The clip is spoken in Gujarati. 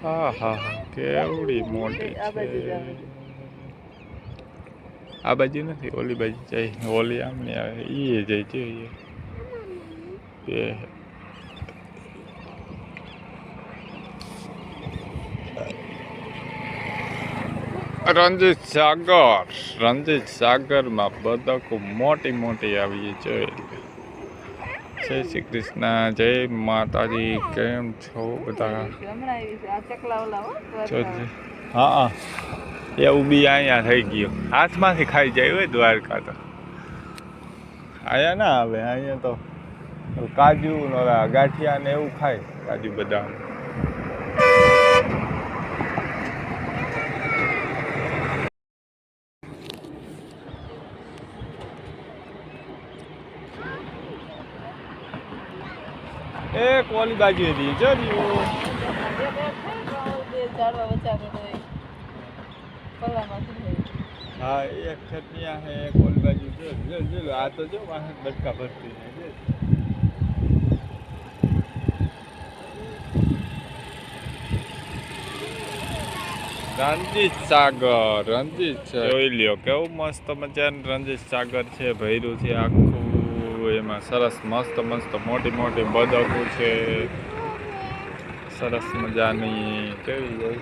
હા હા હા, કેવડી મોટી છે. આ બાજુ નથી, ઓલી બાજુ જાય. ઓલી આમ ને આવે, ઈ જાય છે એ. રણજીત સાગરમાં બતકો મોટી મોટી આવી છે. જય શ્રી કૃષ્ણ, જય માતાજી. કેમ છો બધા? હા, એવું બી અહીંયા થઈ ગયું. હાથમાંથી ખાઈ જાય હોય દ્વારકા તો. અહીંયા ના આવે, અહીંયા તો કાજુ ગાંઠિયા ને એવું ખાય, કાજુ બદામ. એક ઓલી બાજુ હતી જો હા, એક છત્યા હે, એક ઓલી બાજુ જો આ તો જો વાહન બટકા ભરતી છે. રણજીત સાગર જોઈ લ્યો કેવું મસ્ત મજાનું રણજીત સાગર છે. ભર્યું છે આખું, એમાં સરસ મસ્ત મસ્ત મોટી મોટી બદકો છે. સરસ મજાની કેવી હોય.